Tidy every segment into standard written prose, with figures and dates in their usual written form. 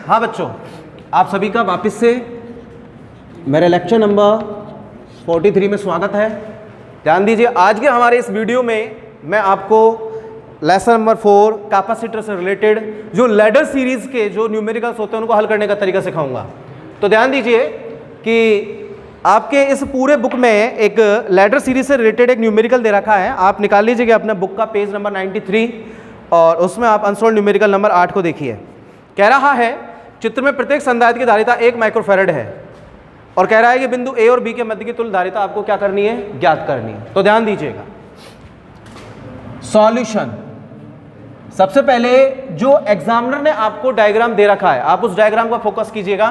हाँ बच्चों, आप सभी का वापस से मेरे लेक्चर नंबर 43 में स्वागत है। ध्यान दीजिए, आज के हमारे इस वीडियो में मैं आपको लेसन नंबर 4 कैपेसिटर से रिलेटेड जो लैडर सीरीज के जो न्यूमेरिकल्स होते हैं उनको हल करने का तरीका सिखाऊंगा। तो ध्यान दीजिए कि आपके इस पूरे बुक में एक लैडर सीरीज से रिलेटेड एक न्यूमेरिकल दे रखा है। आप निकाल लीजिएगा अपने बुक का पेज नंबर 93 और उसमें आप अनसोल्ड न्यूमेरिकल नंबर 8 को देखिए। कह रहा है चित्र में प्रत्येक संधारित्र की धारिता 1 माइक्रोफैरड है और कह रहा है कि बिंदु ए और बी के मध्य की तुल्य धारिता आपको क्या करनी है, ज्ञात करनी है। तो ध्यान दीजिएगा, सॉल्यूशन। सबसे पहले जो एग्जामिनर ने आपको डायग्राम दे रखा है आप उस डायग्राम का फोकस कीजिएगा।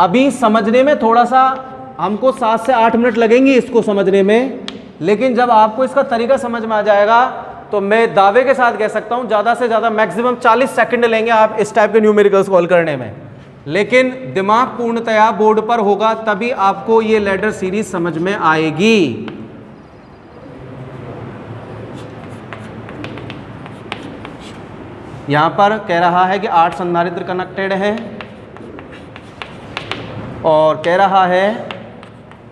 अभी समझने में थोड़ा सा हमको 7 से 8 मिनट लगेंगे इसको समझने में, लेकिन जब आपको इसका तरीका समझ में आ जाएगा तो मैं दावे के साथ कह सकता हूं ज़्यादा से ज़्यादा मैक्सिमम 40 सेकंड लेंगे आप इस टाइप के न्यूमेरिकल्स को हल करने में। लेकिन दिमाग पूर्णतया बोर्ड पर होगा तभी आपको ये लैडर सीरीज समझ में आएगी। यहां पर कह रहा है कि 8 संधारित्र कनेक्टेड है और कह रहा है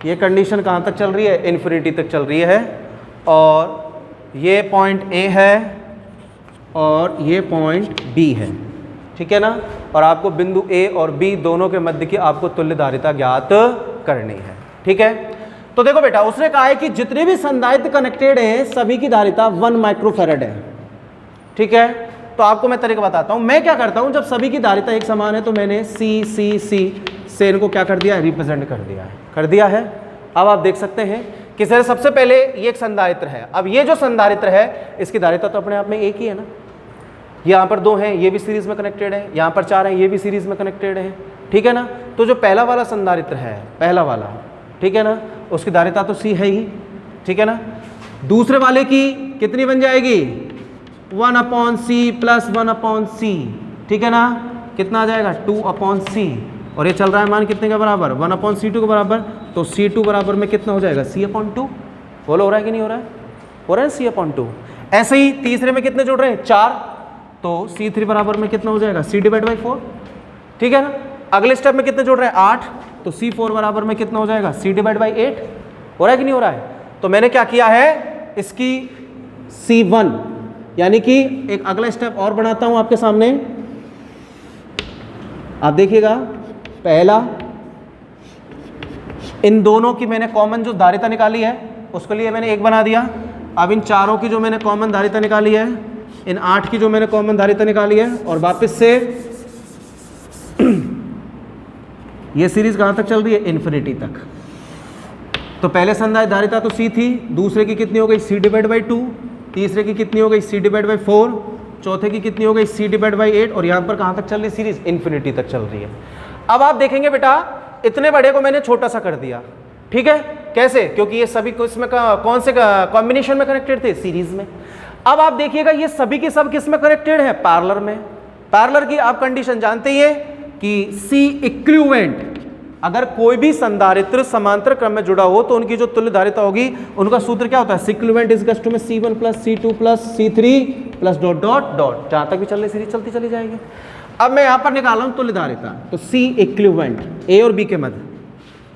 ये कंडीशन कहां तक चल रही है, इन्फिनिटी तक चल रही है। और ये पॉइंट ए है और ये पॉइंट बी है, ठीक है ना। और आपको बिंदु ए और बी दोनों के मध्य की आपको तुल्य धारिता ज्ञात करनी है, ठीक है। तो देखो बेटा, उसने कहा है कि जितने भी संधारित्र कनेक्टेड हैं सभी की धारिता 1 माइक्रोफैरड है, ठीक है। तो आपको मैं तरीका बताता हूं। मैं क्या करता हूं, जब सभी की धारिता एक समान है तो मैंने सी सी सी से इनको क्या कर दिया है, रिप्रेजेंट कर दिया है। अब आप देख सकते हैं कि सर सबसे पहले ये एक संधारित्र है। अब ये जो संधारित्र है इसकी धारिता तो अपने आप में एक ही है ना। यहाँ पर 2 हैं, ये भी सीरीज में कनेक्टेड है, यहाँ पर 4 हैं, ये भी सीरीज में कनेक्टेड है, ठीक है ना। तो जो पहला वाला संधारित्र है, पहला वाला, ठीक है ना, उसकी धारिता तो सी है ही, ठीक है ना। दूसरे वाले की कितनी बन जाएगी, 1/c प्लस 1/c, ठीक है ना। कितना आ जाएगा, 2/c। और ये चल रहा है मान कितने के बराबर, 1/c2 के बराबर। तो c2 बराबर में कितना हो जाएगा, c/2। बोलो हो रहा है कि नहीं हो रहा है, हो रहा है c/2। ऐसे ही तीसरे में कितने जुड़ रहे हैं, 4। तो c3 बराबर में कितना हो जाएगा, c/4, ठीक है ना। अगले स्टेप में कितने जुड़ रहे हैं, 8। तो c4 बराबर में कितना हो जाएगा, c/8। हो रहा है कि नहीं हो रहा है। तो मैंने क्या किया है, इसकी c1 यानी कि एक अगला स्टेप और बनाता हूं आपके सामने। आप देखिएगा, पहला इन दोनों की मैंने कॉमन जो धारिता निकाली है उसके लिए मैंने 1 बना दिया। अब इन चारों की जो मैंने कॉमन धारिता निकाली है, इन 8 की जो मैंने कॉमन धारिता निकाली है, और वापस से ये सीरीज कहां तक चल रही है, इन्फिनिटी तक। तो पहले संधारित्र धारिता तो C थी, दूसरे की कितनी हो गई, C/2, तीसरे की कितनी हो गई, C/4, चौथे की कितनी हो गई, C/8। और यहां पर कहां तक चल रही सीरीज, इन्फिनिटी तक चल रही है। अब आप देखेंगे बेटा, इतने बड़े को मैंने छोटा सा कर दिया, ठीक है। कैसे, क्योंकि ये सभी को इसमें कौन से कॉम्बिनेशन में कनेक्टेड थे, सीरीज में। अब आप देखिएगा ये सभी के सब किस में कनेक्टेड है, पैरेलल में। पैरेलल की आप कंडीशन जानते ही है कि C इक्विवेलेंट, अगर कोई भी संधारित्र समांतर क्रम में जुड़ा हो तो उनकी जो तुल्य धारिता होगी, उनका सूत्र क्या होता है, C equivalent is equal to में C1 plus C2 plus C3 plus dot dot dot, जहां तक भी चल रही सीरीज चलती चली जाएगी। अब मैं यहां पर निकाल रहा हूं तुल्य धारिता। तो C इक्विवेलेंट ए और बी के मध्य,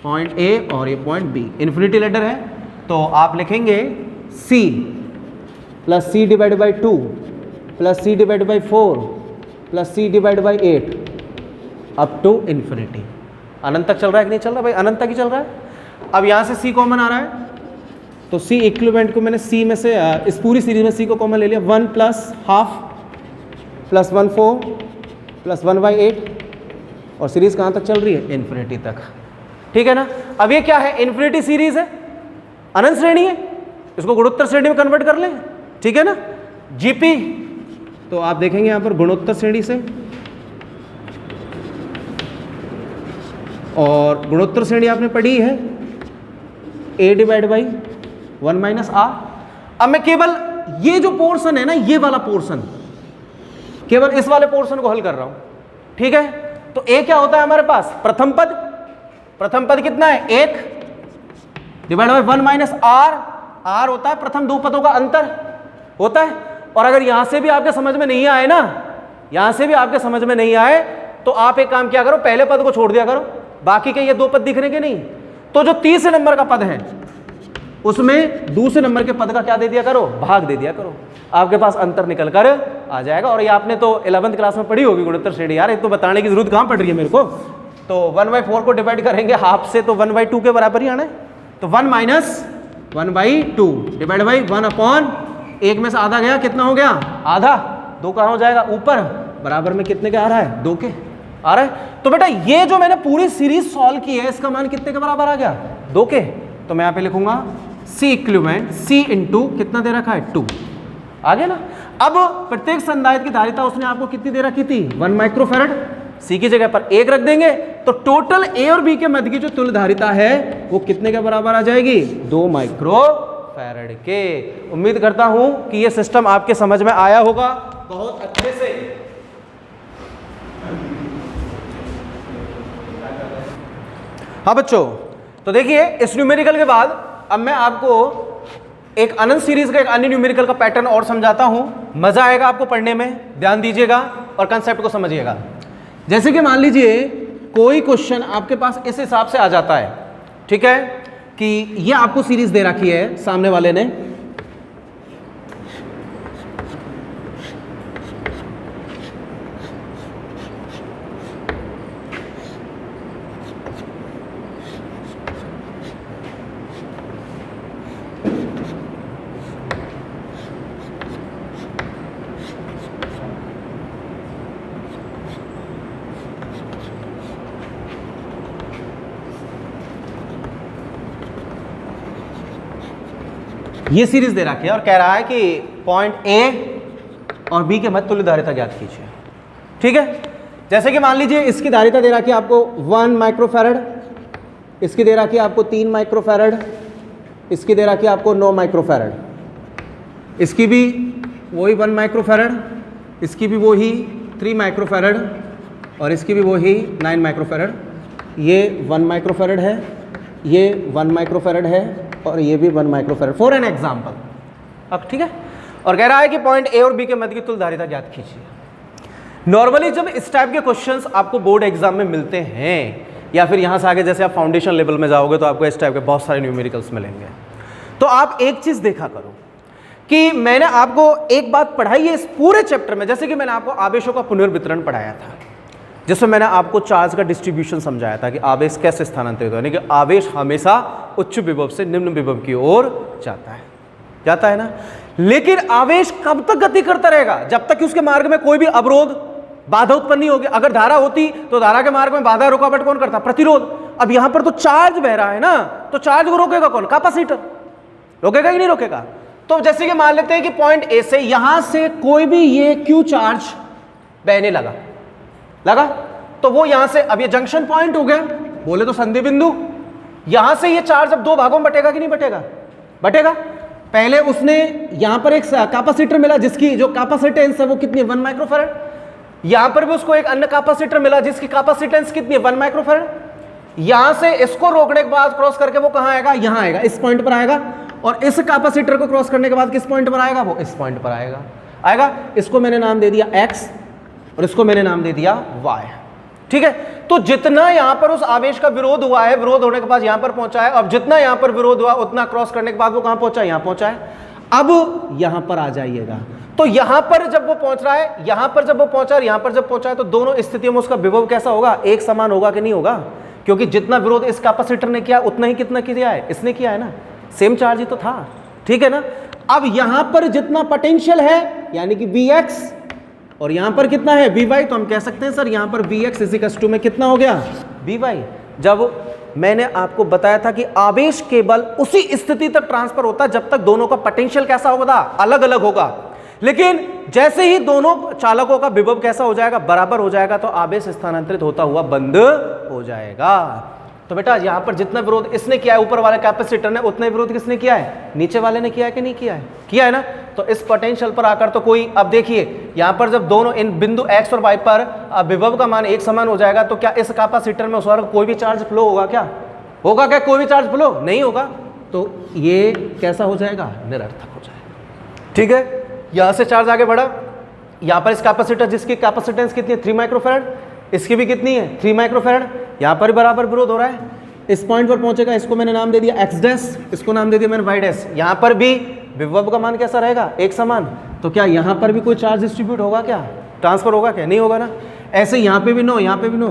पॉइंट ए और ये पॉइंट बी, इन्फिनिटी लैडर है। तो आप लिखेंगे C plus C/2 plus C/4 plus C/8 up to infinity. अनंत तक चल रहा है कि नहीं चल रहा, भाई अनंत तक ही चल रहा है। अब यहां से C कॉमन आ रहा है, तो C इक्विवेलेंट को मैंने C में से इस पूरी सीरीज में C को कॉमन ले लिया। 1 प्लस हाफ प्लस 1/4 प्लस 1/8, और सीरीज कहां तक चल रही है, इन्फिनिटी तक, ठीक है ना। अब ये क्या है, इन्फिनिटी सीरीज है, अनंत श्रेणी है, इसको गुणोत्तर श्रेणी में कन्वर्ट कर लें, ठीक है ना। जीपी, तो आप देखेंगे यहां पर गुणोत्तर श्रेणी से, और गुणोत्तर श्रेणी आपने पढ़ी है a/1 - r। अब मैं केवल ये जो पोर्शन है ना, ये वाला पोर्शन, केवल इस वाले पोर्शन को हल कर रहा हूं, ठीक है। तो a क्या होता है हमारे पास, प्रथम पद कितना है, 1 डिवाइड बाय 1 - r। r होता है प्रथम दो पदों का अंतर, होता है। और अगर यहां से भी आपके समझ में नहीं आए ना, यहां से भी आपके समझ में नहीं आए, तो आप एक काम किया करो, पहले पद को छोड़ दिया करो, बाकी के ये दो पद दिख रहे कि नहीं, तो जो तीसरे नंबर का पद है उसमें दूसरे नंबर के पद का क्या दे दिया करो, भाग दे दिया करो, आपके पास अंतर निकल कर आ जाएगा। और ये आपने तो 11th क्लास में पढ़ी होगी गुणोत्तर श्रेणी, यार ये तो बताने की जरूरत कहां पड़ रही है मेरे को। तो 1/4 को डिवाइड करेंगे हाफ से, तो 1/2 के बराबर ही आना है। तो 1 माइनस 1/2 डिवाइड बाई 1/1 में से आधा गया, कितना हो गया, आधा, 2 कहां हो जाएगा ऊपर, बराबर में कितने के आ रहा है, 2 के आ रहा है। तो बेटा ये जो मैंने पूरी सीरीज सॉल्व की है, इसका मान कितने के बराबर आ गया, 2 के। तो मैं यहां पे लिखूंगा C इक्विवेलेंट C इंटू कितना दे रखा है, 2, आ गया ना। अब प्रत्येक संधारित्र की धारिता उसने आपको कितनी दे रखी थी, 1 माइक्रोफैरड, C की जगह पर 1 रख देंगे, तो टोटल A और B के मध्य की जो तुल्य धारिता है वो कितने के बराबर आ जाएगी, 2 माइक्रोफैरड के। उम्मीद करता हूं कि ये सिस्टम आपके समझ में आया होगा बहुत अच्छे से। हाँ बच्चों, तो देखिए इस न्यूमेरिकल के बाद अब मैं आपको एक अनंत सीरीज का एक अन्य न्यूमेरिकल का पैटर्न और समझाता हूं, मजा आएगा आपको पढ़ने में, ध्यान दीजिएगा और कंसेप्ट को समझिएगा। जैसे कि मान लीजिए कोई क्वेश्चन आपके पास इस हिसाब से आ जाता है, ठीक है, कि ये आपको सीरीज दे रखी है सामने वाले ने, ये सीरीज दे रखी है और कह रहा है कि पॉइंट ए और बी के मध्य तुल्य धारिता ज्ञात कीजिए, ठीक है। जैसे कि मान लीजिए इसकी धारिता दे रखी है आपको 1 माइक्रोफैरड, इसकी दे रखी है आपको 3 माइक्रोफैरड, इसकी दे रखी है आपको 9 माइक्रोफैरड, इसकी भी वही 1 माइक्रोफैरड, इसकी भी वही 3 माइक्रोफैरड और इसकी भी वही 9 माइक्रोफैरड। ये 1 माइक्रोफैरड है, ये 1 माइक्रोफैरड है और ये भी 1 माइक्रोफैरड, फॉर एन एग्जाम्पल। अब ठीक है, और कह रहा है कि पॉइंट ए और बी के मध्य की तुल्य धारिता ज्ञात कीजिए। नॉर्मली जब इस टाइप के क्वेश्चंस आपको बोर्ड एग्जाम में मिलते हैं या फिर यहां से आगे जैसे आप फाउंडेशन लेवल में जाओगे तो आपको इस टाइप के बहुत सारे न्यूमेरिकल्स मिलेंगे, तो आप एक चीज देखा करो कि मैंने आपको एक बात पढ़ाई है इस पूरे चैप्टर में, जैसे कि मैंने आपको आवेशों का पुनर्वितरण पढ़ाया था, जिसमें मैंने आपको चार्ज का डिस्ट्रीब्यूशन समझाया था कि आवेश कैसे स्थानांतरित हो, यानी कि आवेश हमेशा उच्च विभव से निम्न विभव की ओर जाता है ना। लेकिन आवेश कब तक गति करता रहेगा, जब तक कि उसके मार्ग में कोई भी अवरोध बाधा उत्पन्न नहीं होगी। अगर धारा होती तो धारा के मार्ग में बाधा रुकावट कौन करता, प्रतिरोध। अब यहां पर तो चार्ज बह रहा है ना, तो चार्ज को रोकेगा कौन, कैपेसिटर, रोकेगा कि नहीं रोकेगा। तो जैसे कि मान लेते हैं कि पॉइंट ए से यहां से कोई भी ये क्यू चार्ज बहने लगा, तो वो यहां से, अब ये जंक्शन पॉइंट हो गया, बोले तो संधि बिंदु, यहां से ये चार्ज अब 2 भागों में बटेगा कि नहीं बटेगा। पहले उसने यहां पर एक कैपेसिटर मिला जिसकी जो कैपेसिटेंस है वो कितनी है, 1 माइक्रोफैरड। यहां पर भी उसको एक अन्य कैपेसिटर मिला जिसकी कैपेसिटेंस कितनी है, 1 माइक्रोफैरड। यहां से इसको रोकने के बाद क्रॉस करके वो कहां आएगा, यहां आएगा, इस पॉइंट पर आएगा, और इस कैपेसिटर को क्रॉस करने के बाद किस पॉइंट पर आएगा, वो इस पॉइंट पर आएगा। इसको मैंने नाम दे दिया x और इसको मैंने नाम दे दिया y, ठीक है। तो जितना यहां पर उस आवेश का विरोध हुआ है, विरोध होने के बाद यहां पर पहुंचा है, अब जितना यहां पर विरोध हुआ उतना क्रॉस करने के बाद वो कहां पहुंचा, यहां पहुंचा है। अब यहां पर आ जाइएगा, तो यहां पर जब वो पहुंच रहा है, यहां पर जब वो पहुंचा और यहां पर जब पहुंचा है, तो दोनों स्थितियों में उसका विभव कैसा होगा, एक समान होगा कि नहीं होगा, क्योंकि जितना विरोध इस कैपेसिटर ने किया उतना ही कितना किया है, इसने किया है ना, सेम चार्ज ही तो था, ठीक है ना। अब यहां पर जितना पोटेंशियल है यानी कि Vx और यहां पर कितना है Vy, तो हम कह सकते हैं सर यहां पर Vx = में कितना हो गया, Vy। जब मैंने आपको बताया था कि आवेश केवल उसी स्थिति तक ट्रांसफर होता है जब तक दोनों का पोटेंशियल कैसा होगा, अलग अलग होगा, लेकिन जैसे ही दोनों चालकों का विभव कैसा हो जाएगा, बराबर हो जाएगा, तो आवेश स्थानांतरित होता हुआ बंद हो जाएगा। तो बेटा यहां पर जितना विरोध इसने किया है ऊपर वाले कैपेसिटर ने, उतना विरोध किसने किया है, नीचे वाले ने किया है कि नहीं किया है ना। तो इस पोटेंशियल पर आकर तो कोई, अब देखिए यहां पर जब दोनों इन बिंदु x और y पर विभव का मान एक समान हो जाएगा, तो क्या इस कैपेसिटर में उस वाले कोई भी चार्ज फ्लो होगा, क्या कोई भी चार्ज फ्लो नहीं होगा, तो ये कैसा हो जाएगा, निरर्थक हो जाएगा, ठीक है। यहाँ से चार्ज आगे बढ़ा, यहाँ पर इस कैपेसिटर जिसकी कैपेसिटेंस कितनी है 3 माइक्रोफैराड, इसकी भी कितनी है 3 माइक्रोफैराड, यहाँ पर बराबर विरोध हो रहा है, इस पॉइंट पर पहुंचेगा, इसको मैंने नाम दे दिया एक्स डैश, इसको नाम दे दिया मैंने वाई डैश। यहाँ पर भी विभव का मान कैसा रहेगा, एक समान। तो क्या यहाँ पर भी कोई चार्ज डिस्ट्रीब्यूट होगा, क्या ट्रांसफर होगा, क्या नहीं होगा ना। ऐसे यहाँ पे भी नो, यहाँ पे भी नो,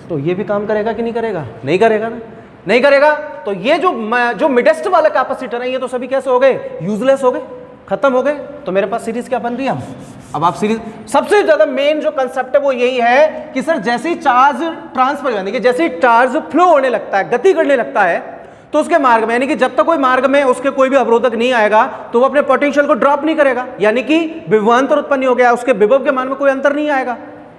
तो ये भी काम करेगा कि नहीं करेगा, नहीं करेगा ना, नहीं करेगा। तो ये जो मिडेस्ट वाला कैपेसिटर है ये तो सभी कैसे हो गए, यूजलेस हो गए, खत्म हो गए। तो मेरे पास सीरीज क्या बन रही है अब आप सीरीज, सबसे ज्यादा मेन जो कंसेप्ट है वो यही है कि सर जैसे ही चार्ज ट्रांसफर यानी कि जैसे ही चार्ज फ्लो होने लगता है, गति करने लगता है, तो उसके मार्ग में यानी कि जब तक कोई मार्ग में उसके कोई भी अवरोधक नहीं आएगा तो वो अपने पोटेंशियल को ड्रॉप नहीं करेगा, यानी कि विभवांतर उत्पन्न हो गया, उसके विभव के मान में कोई अंतर नहीं आएगा।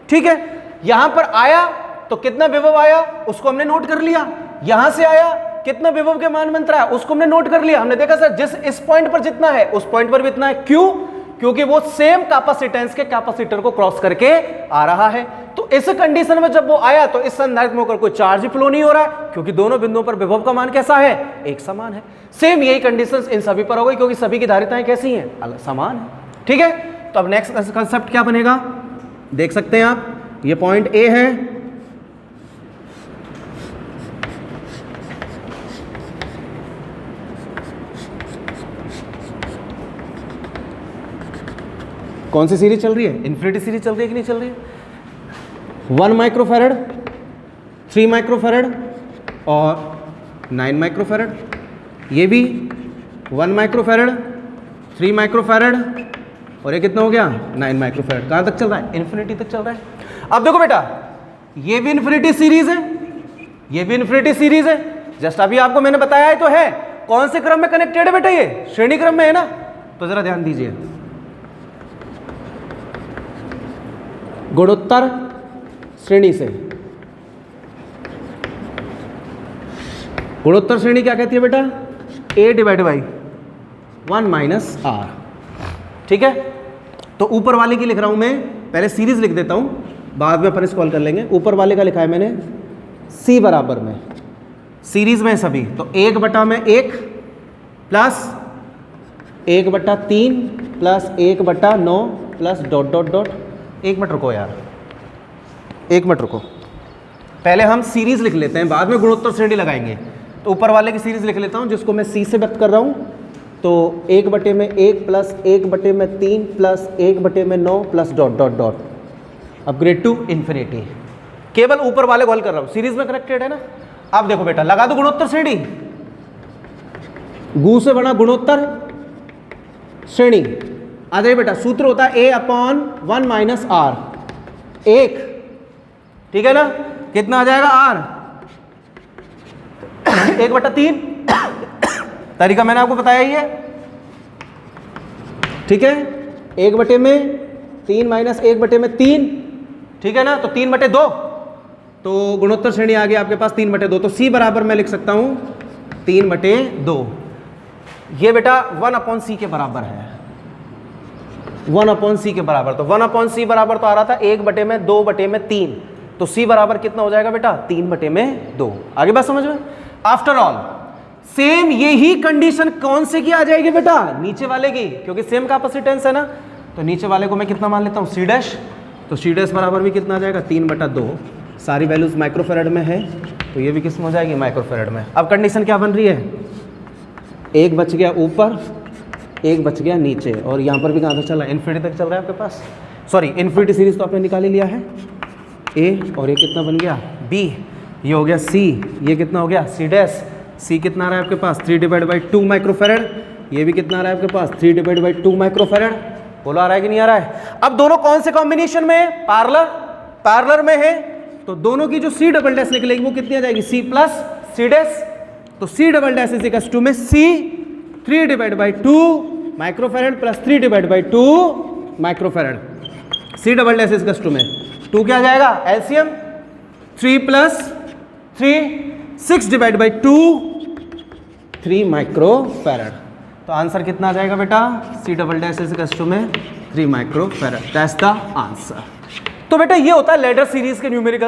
ठीक है, यहां पर आया तो कितना विभव आया उसको हमने नोट कर लिया, यहां से आया कितना विभव के मान में अंतर आया उसको हमने नोट कर लिया। हमने देखा सर जिस इस पॉइंट पर जितना है उस पॉइंट पर भी इतना है, क्यों, क्योंकि वो सेम कैपेसिटेंस के कैपेसिटर को क्रॉस करके आ रहा है। तो इस कंडीशन में जब वो आया तो इस संधारित्र में होकर कोई चार्ज ही फ्लो नहीं हो रहा है, क्योंकि दोनों बिंदुओं पर विभव का मान कैसा है, एक समान है। सेम यही कंडीशंस इन सभी पर हो गई, क्योंकि सभी की धारिताएं कैसी हैं, समान है। ठीक है, तो अब नेक्स्ट कंसेप्ट क्या बनेगा, देख सकते हैं आप, ये पॉइंट ए है, कौन सी सीरीज चल रही है, इन्फिनिटी सीरीज चल रही है कि नहीं चल रही है। 1 माइक्रोफैरड, 3 माइक्रोफैरड और 9 माइक्रोफैरड, ये भी 1 माइक्रोफैरड, 3 माइक्रोफैरड और ये कितना हो गया 9 माइक्रोफैरड। कहां तक चल रहा है, इन्फिनिटी तक चल रहा है। अब देखो बेटा, ये भी इन्फिनिटी सीरीज है, ये भी इन्फिनिटी सीरीज है, जस्ट अभी आपको मैंने बताया है तो है। कौन से क्रम में कनेक्टेड है बेटा, ये श्रेणी क्रम में है ना। तो जरा ध्यान दीजिए, गुणोत्तर श्रेणी से, गुणोत्तर श्रेणी क्या कहती है बेटा, a divide by 1 minus r. ठीक है, तो ऊपर वाले की लिख रहा हूं मैं, पहले सीरीज लिख देता हूं, बाद में अपन इसको हल कर लेंगे। ऊपर वाले का लिखा है मैंने c बराबर में, सीरीज में सभी, तो 1/1 plus 1/3 plus 1/9 plus dot dot dot. एक मिनट रुको यार, एक मिनट रुको, पहले हम सीरीज लिख लेते हैं, बाद में गुणोत्तर श्रेणी लगाएंगे। तो ऊपर वाले की सीरीज लिख लेता हूं, जिसको मैं c से व्यक्त कर रहा हूं। तो 1/1 plus 1/3 plus 1/9 plus dot dot dot upgrade to infinity. केवल ऊपर वाले को हल कर रहा हूं, सीरीज में कनेक्टेड है ना। अब देखो बेटा, लगा दो गुणोत्तर श्रेणी, गु से बना गुणोत्तर श्रेणी आ जाइए बेटा। सूत्र होता है a/1 माइनस आर, 1, ठीक है ना, कितना आ जाएगा r 1/3। तरीका मैंने आपको बताया ही है, ठीक है, 1/3 माइनस 1/3, ठीक है ना, तो 3/2। तो गुणोत्तर श्रेणी आ गई आपके पास 3/2। तो c बराबर मैं लिख सकता हूं 3/2। ये बेटा 1/c के बराबर है, 1/c के बराबर। तो 1/c बराबर तो आ रहा था 1/2/3, तो c बराबर कितना हो जाएगा बेटा 3/2। आगे बात समझ में। आफ्टर ऑल सेम यही कंडीशन कौन से की आ जाएगी बेटा, नीचे वाले की, क्योंकि सेम कैपेसिटेंस है ना। तो नीचे वाले को मैं कितना मान लेता हूं c डैश, तो c डैश बराबर भी कितना आ जाएगा 3/2। सारी वैल्यूज माइक्रोफैरड में है, तो ये भी किस में हो जाएगी, माइक्रोफैरड में। अब कंडीशन क्या बन रही है, एक बच गया ऊपर, एक बच गया नीचे, और यहाँ पर भी कहाँ तक चल रहा है, इन्फिनिटी तक चल रहा है आपके पास। सॉरी, इन्फिनिटी सीरीज तो आपने निकाल ही लिया है, a, और ये कितना बन गया b, ये हो गया c, ये कितना हो गया c डैश, c कितना आ रहा है आपके पास 3/2 माइक्रोफैरड, ये भी कितना आ रहा है आपके पास 3/2 माइक्रोफैरड। बोलो आ रहा है कि नहीं आ रहा है। अब दोनों कौन से कॉम्बिनेशन में है, पैरेलल में है, तो दोनों की जो c डबल डैश निकलेगी वो कितनी आ जाएगी, c प्लस c डैश। तो c double dash is equal to में c 3/2 microfarad plus 3/2 microfarad. c double dash is to में 2 क्या आ जाएगा, एलसीएम 3 प्लस 3 6/2 3 माइक्रोफैरड। तो आंसर कितना आ जाएगा बेटा, c double dash is to में 3 माइक्रोफैरड। That's the answer. तो बेटा ये होता है लैडर सीरीज के न्यूमेरिकल्स